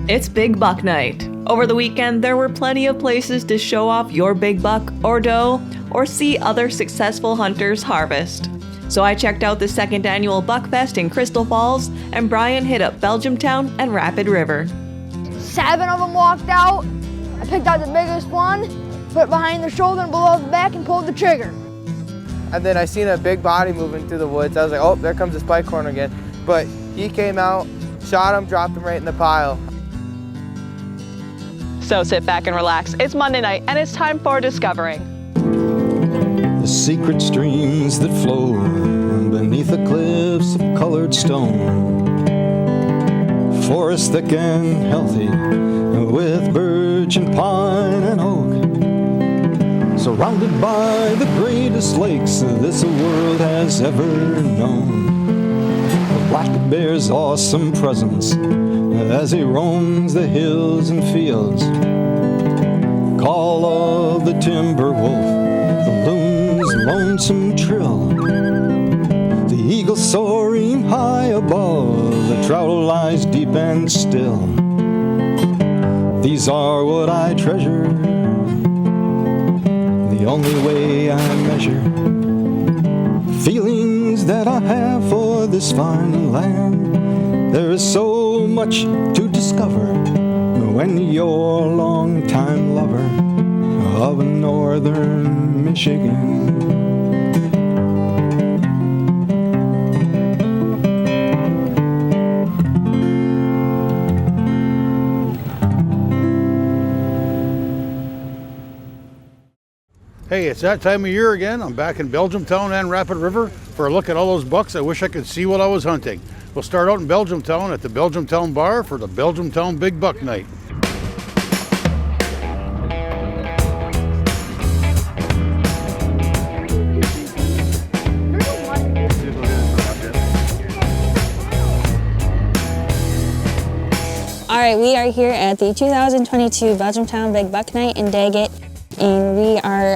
It's Big Buck Night. Over the weekend, there were plenty of places to show off your big buck or doe, or see other successful hunters harvest. So I checked out the second annual Buckfest in Crystal Falls, and Brian hit up Belgium Town and Rapid River. 7 of them walked out. I picked out the biggest one, put it behind the shoulder and below the back and pulled the trigger. And then I seen a big body moving through the woods. I was like, oh, there comes the spike horn again. But he came out, shot him, dropped him right in the pile. So sit back and relax. It's Monday night, and it's time for discovering the secret streams that flow beneath the cliffs of colored stone. Forests thick and healthy with birch and pine and oak, surrounded by the greatest lakes this world has ever known. The black bear's awesome presence as he roams the hills and fields. Call of the timber wolf, the loon's lonesome trill, the eagle soaring high above, the trout lies deep and still. These are what I treasure, the only way I measure feelings that I have for this fine land. There is so much to discover when you're a long-time lover of northern Michigan. Hey, it's that time of year again. I'm back in Belgium Town and Rapid River for a look at all those bucks I wish I could see while I was hunting. We'll start out in Belgium Town at the Belgium Town bar for the Belgium Town Big Buck Night. All right, we are here at the 2022 Belgium Town Big Buck Night in Daggett, and we are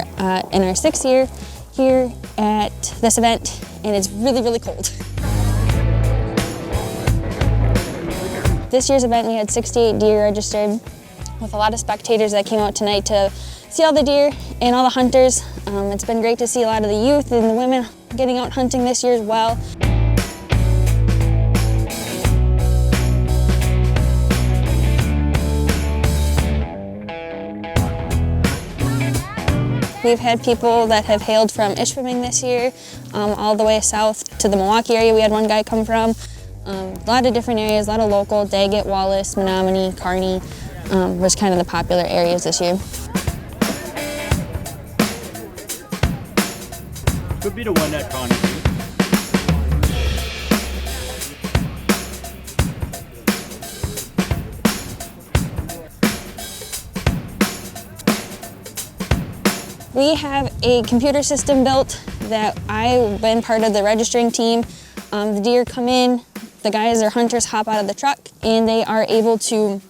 in our 6th year here at this event, and it's really, really cold. This year's event, we had 68 deer registered with a lot of spectators that came out tonight to see all the deer and all the hunters. It's been great to see a lot of the youth and the women getting out hunting this year as well. We've had people that have hailed from Ishpeming this year, all the way south to the Milwaukee area. We had one guy come from. A lot of different areas, a lot of local, Daggett, Wallace, Menominee, Kearney was kind of the popular areas this year. Could be the one that Connie. We have a computer system built that I've been part of the registering team. The deer come in, the guys or hunters hop out of the truck, and they are able to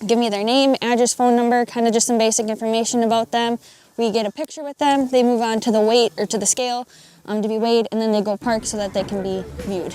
give me their name, address, phone number, kind of just some basic information about them. We get a picture with them, they move on to the weight or to the scale to be weighed, and then they go park so that they can be viewed.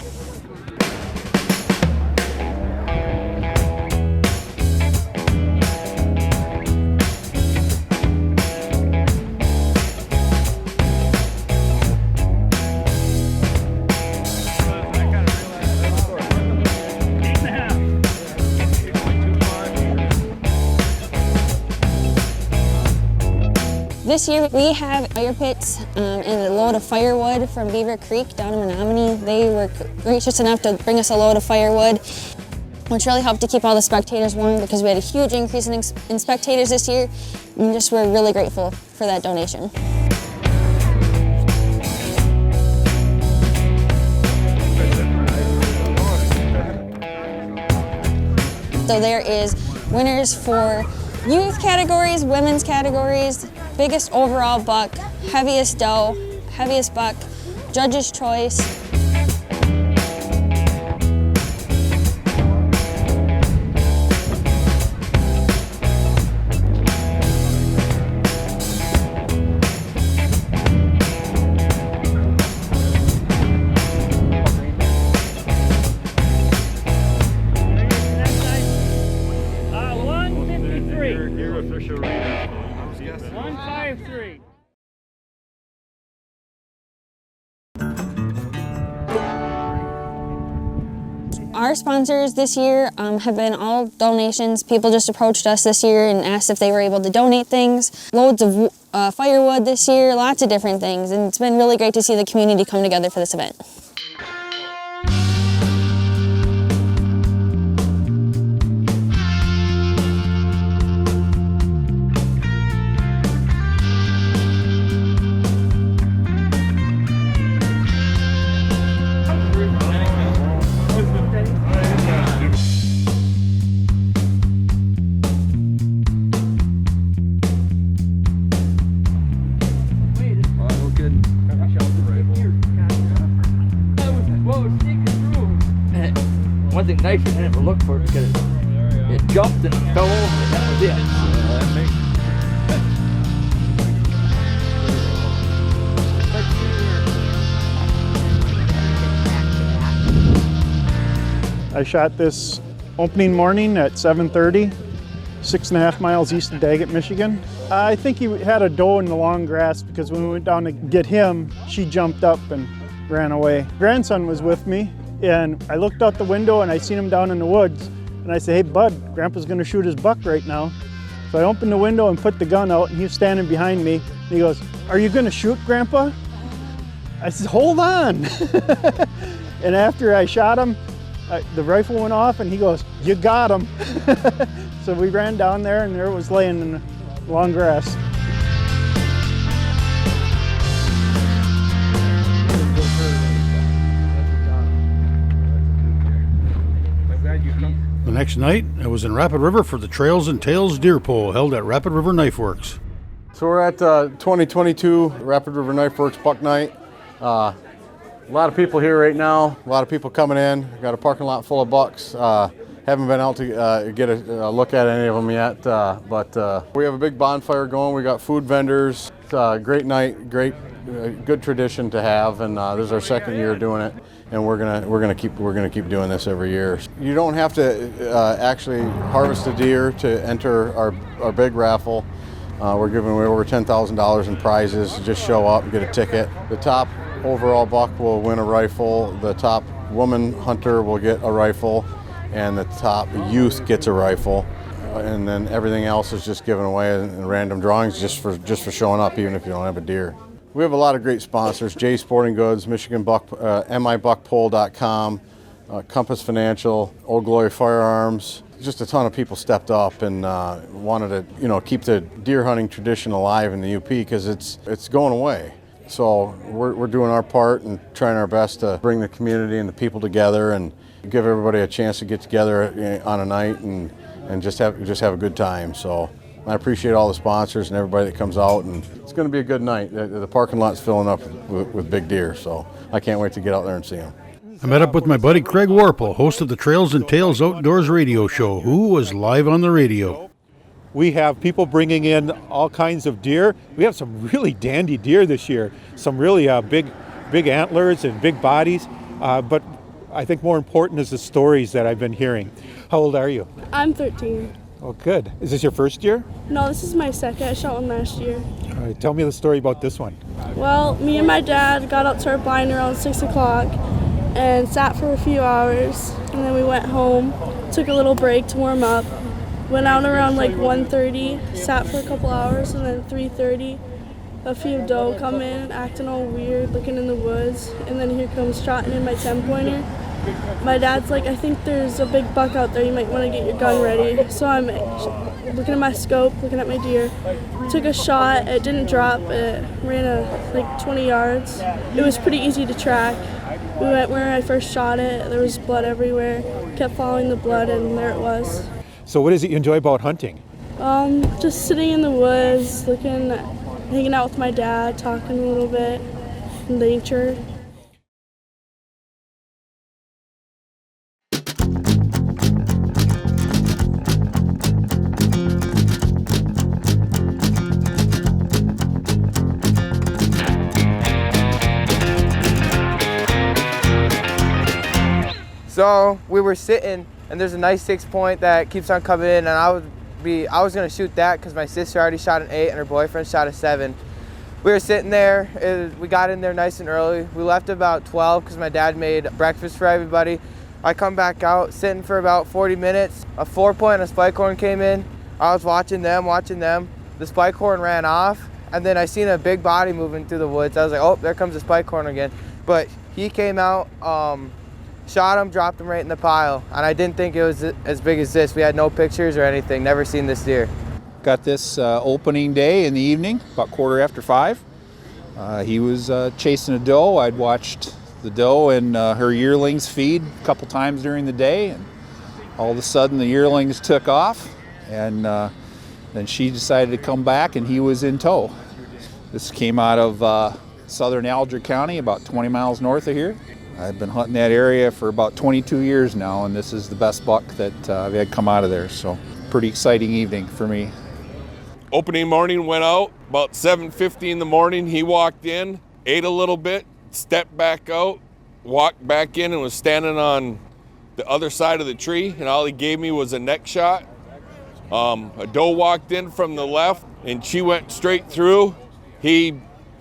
This year we have fire pits and a load of firewood from Beaver Creek down in Menominee. They were gracious enough to bring us a load of firewood, which really helped to keep all the spectators warm because we had a huge increase in spectators this year. And just we're really grateful for that donation. So there is winners for youth categories, women's categories, biggest overall buck, heaviest doe, heaviest buck, judge's choice. 153. Your official reader. 153. Our sponsors this year have been all donations. People just approached us this year and asked if they were able to donate things. Loads of firewood this year, lots of different things, and it's been really great to see the community come together for this event. One thing nice you didn't have to look for it because it jumped and fell over and that was it. I shot this opening morning at 7:30, 6.5 miles east of Daggett, Michigan. I think he had a doe in the long grass because when we went down to get him, she jumped up and ran away. Grandson was with me, and I looked out the window and I seen him down in the woods. And I said, "Hey bud, Grandpa's gonna shoot his buck right now." So I opened the window and put the gun out, and he was standing behind me. And he goes, "Are you gonna shoot, Grandpa?" I said, "Hold on." And after I shot him, the rifle went off and he goes, "You got him." So we ran down there and there it was laying in the long grass. The next night, I was in Rapid River for the Trails and Tales Deer Pull held at Rapid River Knife Works. So we're at 2022 Rapid River Knife Works Buck Night. A lot of people here right now, a lot of people coming in. Got a parking lot full of bucks. Haven't been out to get a look at any of them yet, but we have a big bonfire going. We got food vendors. It's a great night, good tradition to have, and this is our second year doing it, and we're gonna keep doing this every year. You don't have to actually harvest a deer to enter our big raffle. We're giving away over $10,000 in prizes. Just show up and get a ticket. The top overall buck will win a rifle. The top woman hunter will get a rifle, and the top youth gets a rifle. And then everything else is just given away in random drawings just for showing up, even if you don't have a deer. We have a lot of great sponsors: Jay Sporting Goods, Michigan Buck, MIBuckPole.com, Compass Financial, Old Glory Firearms. Just a ton of people stepped up and wanted to, keep the deer hunting tradition alive in the UP because it's going away. So we're doing our part and trying our best to bring the community and the people together and give everybody a chance to get together on a night and just have a good time. So I appreciate all the sponsors and everybody that comes out, and it's going to be a good night. The parking lot's filling up with big deer, so I can't wait to get out there and see them. I met up with my buddy Craig Warple, host of the Trails and Tales Outdoors radio show, who was live on the radio. We have people bringing in all kinds of deer. We have some really dandy deer this year, some really big antlers and big bodies, but I think more important is the stories that I've been hearing. How old are you? I'm 13. Oh, good. Is this your first year? No, this is my second. I shot one last year. All right, tell me the story about this one. Well, me and my dad got out to our blind around 6 o'clock and sat for a few hours, and then we went home, took a little break to warm up, went out around like 1:30, sat for a couple hours, and then 3:30, a few doe come in acting all weird, looking in the woods, and then here comes trotting in my 10-pointer. My dad's like, "I think there's a big buck out there, you might want to get your gun ready." So I'm looking at my scope, looking at my deer, took a shot, it didn't drop, it ran like 20 yards. It was pretty easy to track. We went where I first shot it, there was blood everywhere, kept following the blood, and there it was. So what is it you enjoy about hunting? Just sitting in the woods, hanging out with my dad, talking a little bit, nature. So we were sitting, and there's a nice 6-point that keeps on coming in, and I was I was gonna shoot that because my sister already shot an 8 and her boyfriend shot a 7. We were sitting there, we got in there nice and early. We left about 12 because my dad made breakfast for everybody. I come back out, sitting for about 40 minutes. A 4-point and a spike horn came in. I was watching them. The spike horn ran off, and then I seen a big body moving through the woods. I was like, oh, there comes the spike horn again. But he came out, shot him, dropped him right in the pile. And I didn't think it was as big as this. We had no pictures or anything, never seen this deer. Got this opening day in the evening, about 5:15. He was chasing a doe. I'd watched the doe and her yearlings feed a couple times during the day, and all of a sudden the yearlings took off, and then she decided to come back, and he was in tow. This came out of southern Alger County, about 20 miles north of here. I've been hunting that area for about 22 years now, and this is the best buck that I've had come out of there, so pretty exciting evening for me. Opening morning, went out about 7:50 in the morning. He walked in, ate a little bit, stepped back out, walked back in, and was standing on the other side of the tree, and all he gave me was a neck shot. A doe walked in from the left, and she went straight through. He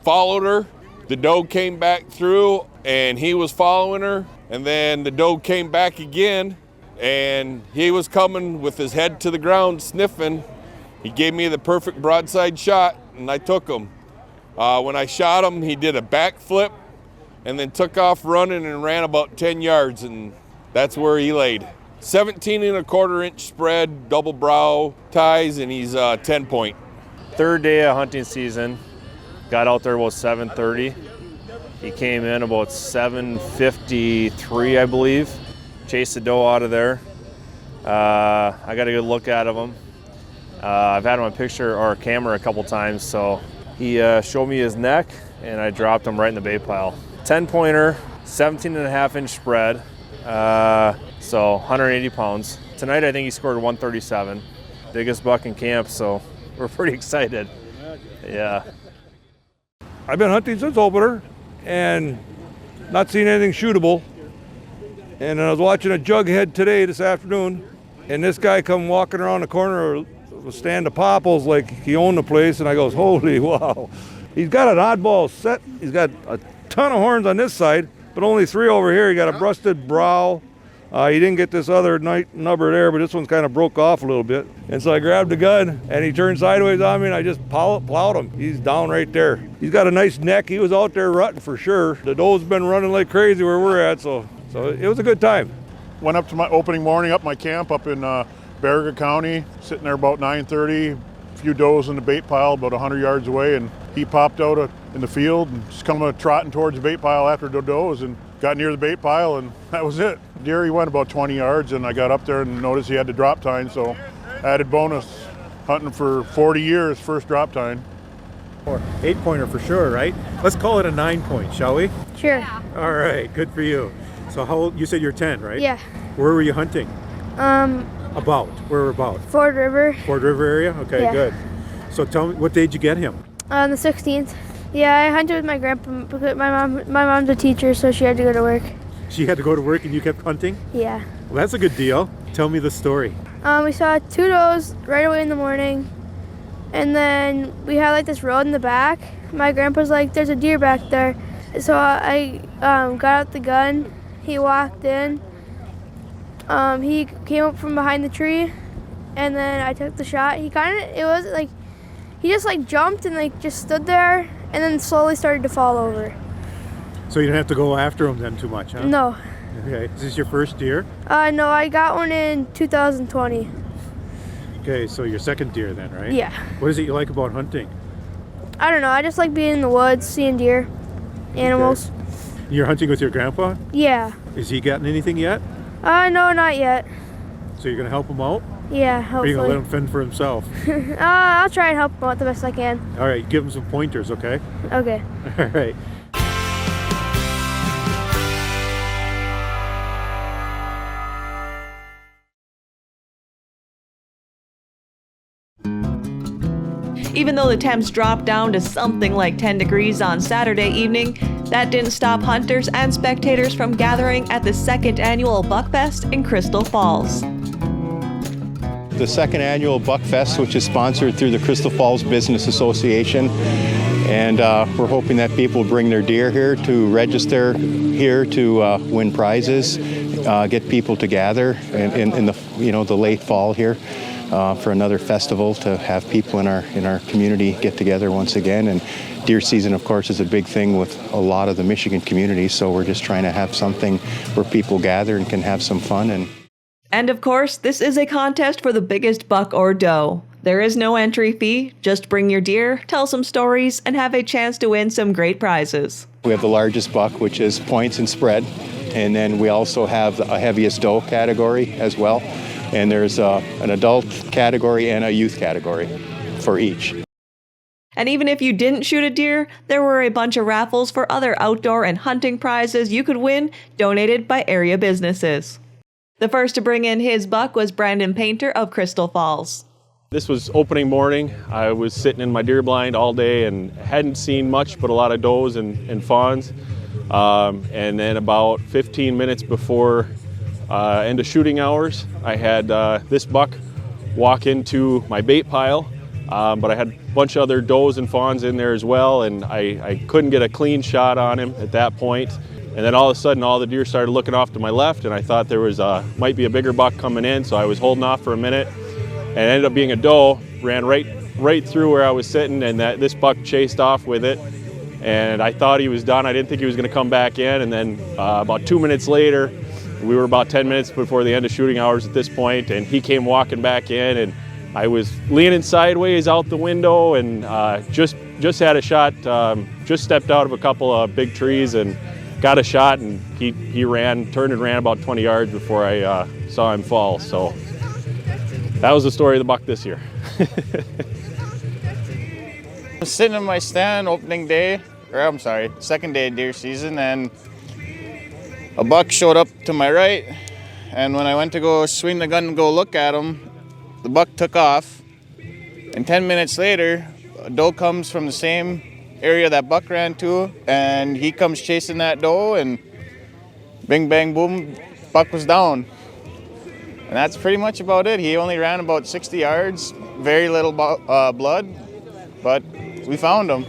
followed her. The doe came back through, and he was following her, and then the doe came back again, and he was coming with his head to the ground sniffing. He gave me the perfect broadside shot, and I took him. When I shot him, he did a backflip and then took off running and ran about 10 yards, and that's where he laid. 17 1/4 inch spread, double brow ties, and he's 10-point. Third day of hunting season, got out there about 7:30. He came in about 7:53, I believe. Chased the doe out of there. I got a good look at him. I've had him on picture or camera a couple times, so he showed me his neck, and I dropped him right in the bait pile. 10-pointer, 17.5 inch spread, so 180 pounds. Tonight I think he scored 137. Biggest buck in camp, so we're pretty excited. Yeah. I've been hunting since opener and not seen anything shootable. And I was watching a jughead today, this afternoon, and this guy come walking around the corner of a stand of popples like he owned the place, and I goes, holy wow. He's got an oddball set. He's got a ton of horns on this side, but only 3 over here. He got a brusted brow. He didn't get this other number there, but this one's kind of broke off a little bit. And so I grabbed the gun, and he turned sideways on me, and I just plowed him. He's down right there. He's got a nice neck. He was out there rutting for sure. The doe's been running like crazy where we're at, so it was a good time. Went up to my opening morning up my camp up in Belgium County, sitting there about 9:30, a few does in the bait pile about 100 yards away, and he popped out in the field and just come trotting towards the bait pile after the does and got near the bait pile, and that was it. Deer, he went about 20 yards, and I got up there and noticed he had the drop tine, so added bonus. Hunting for 40 years, first drop tine. 8-pointer for sure, right? Let's call it a 9-point, shall we? Sure. All right, good for you. So how old, you said you're 10, right? Yeah. Where were you hunting? Where about? Ford River. Ford River area? Okay, Yeah. good. So tell me, what day did you get him? On the 16th. Yeah, I hunted with my grandpa because my mom's a teacher, so she had to go to work. She had to go to work and you kept hunting? Yeah. Well, that's a good deal. Tell me the story. We saw 2 does right away in the morning, and then we had like this road in the back. My grandpa's like, there's a deer back there. So I got out the gun. He walked in. He came up from behind the tree, and then I took the shot. He just like jumped and like just stood there, and then slowly started to fall over. So you didn't have to go after him then too much, huh? No. Okay, is this your first deer? No, I got one in 2020. Okay, so your second deer then, right? Yeah. What is it you like about hunting? I don't know, I just like being in the woods, seeing deer, animals. Okay. You're hunting with your grandpa? Yeah. Has he gotten anything yet? No, not yet. So you're gonna help him out? Yeah, Or are hopefully. you gonna let him fend for himself? I'll try and help him out the best I can. All right, give him some pointers, okay? Okay. All right. Even though the temps dropped down to something like 10 degrees on Saturday evening, that didn't stop hunters and spectators from gathering at the second annual Buckfest in Crystal Falls. the second annual Buckfest, which is sponsored through the Crystal Falls Business Association. And we're hoping that people bring their deer here to register here to win prizes, get people to gather in the late fall here for another festival, to have people in our community get together once again. And deer season, of course, is a big thing with a lot of the Michigan community, so we're just trying to have something where people gather and can have some fun. And of course, this is a contest for the biggest buck or doe. There is no entry fee, just bring your deer, tell some stories, and have a chance to win some great prizes. We have the largest buck, which is points and spread, and then we also have a heaviest doe category as well, and there's an adult category and a youth category for each. And even if you didn't shoot a deer, there were a bunch of raffles for other outdoor and hunting prizes you could win, donated by area businesses. The first to bring in his buck was Brandon Painter of Crystal Falls. This was opening morning. I was sitting in my deer blind all day and hadn't seen much but a lot of does and fawns. And then about 15 minutes before end of shooting hours, I had this buck walk into my bait pile, but I had a bunch of other does and fawns in there as well, and I couldn't get a clean shot on him at that point. And then all of a sudden, all the deer started looking off to my left, and I thought there was might be a bigger buck coming in, so I was holding off for a minute. And it ended up being a doe, ran right through where I was sitting, and this buck chased off with it. And I thought he was done. I didn't think he was going to come back in. And then about 2 minutes later, we were about 10 minutes before the end of shooting hours at this point, and he came walking back in, and I was leaning sideways out the window and just had a shot, just stepped out of a couple of big trees and got a shot, and he turned and ran about 20 yards before I saw him fall. So that was the story of the buck this year. I was sitting in my stand second day of deer season, and a buck showed up to my right, and when I went to go swing the gun and go look at him, the buck took off, and 10 minutes later, a doe comes from the same area that buck ran to, and he comes chasing that doe, and bing, bang, boom, buck was down. And that's pretty much about it. He only ran about 60 yards, very little blood, but we found him.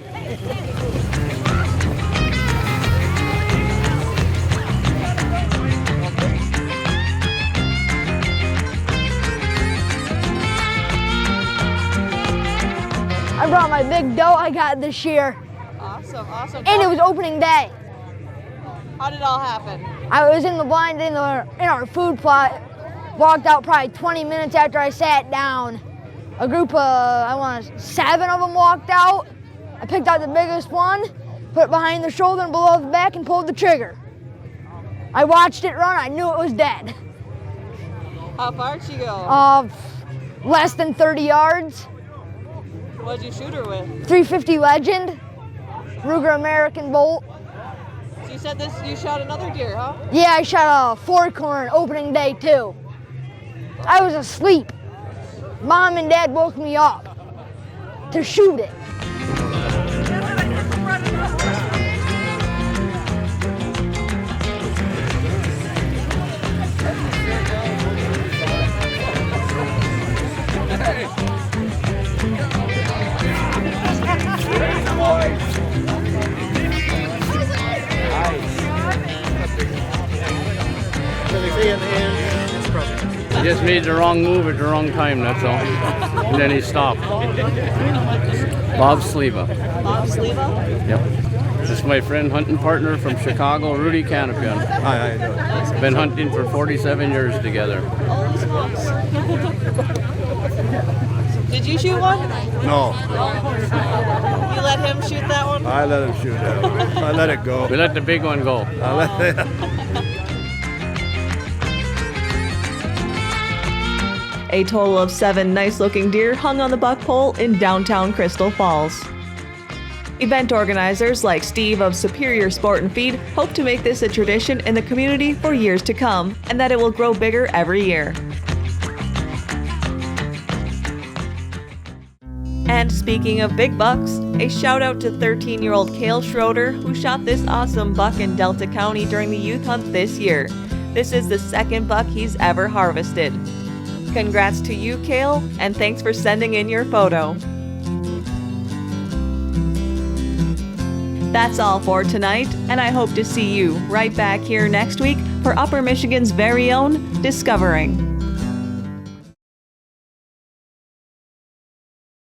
I brought my big doe I got this year. Awesome. And it was opening day. How did it all happen? I was in the blind in our food plot, walked out probably 20 minutes after I sat down. A group of, 7 of them walked out. I picked out the biggest one, put it behind the shoulder and below the back, and pulled the trigger. I watched it run, I knew it was dead. How far did she go? Less than 30 yards. What'd you shoot her with? 350 Legend, Ruger American Bolt. So you said you shot another deer, huh? Yeah, I shot a forkhorn opening day too. I was asleep. Mom and Dad woke me up to shoot it. He just made the wrong move at the wrong time, that's all. And then he stopped. Bob Sleva. Bob Sleva? Yep. This is my friend, hunting partner from Chicago, Rudy Canapian. Hi. Been hunting for 47 years together. Holy smokes. Did you shoot one? No. You let him shoot that one? I let him shoot that one. I let it go. We let the big one go. A total of 7 nice-looking deer hung on the buck pole in downtown Crystal Falls. Event organizers like Steve of Superior Sport and Feed hope to make this a tradition in the community for years to come, and that it will grow bigger every year. And speaking of big bucks, a shout out to 13-year-old Cale Schroeder, who shot this awesome buck in Delta County during the youth hunt this year. This is the second buck he's ever harvested. Congrats to you, Kale, and thanks for sending in your photo. That's all for tonight, and I hope to see you right back here next week for Upper Michigan's very own Discovering.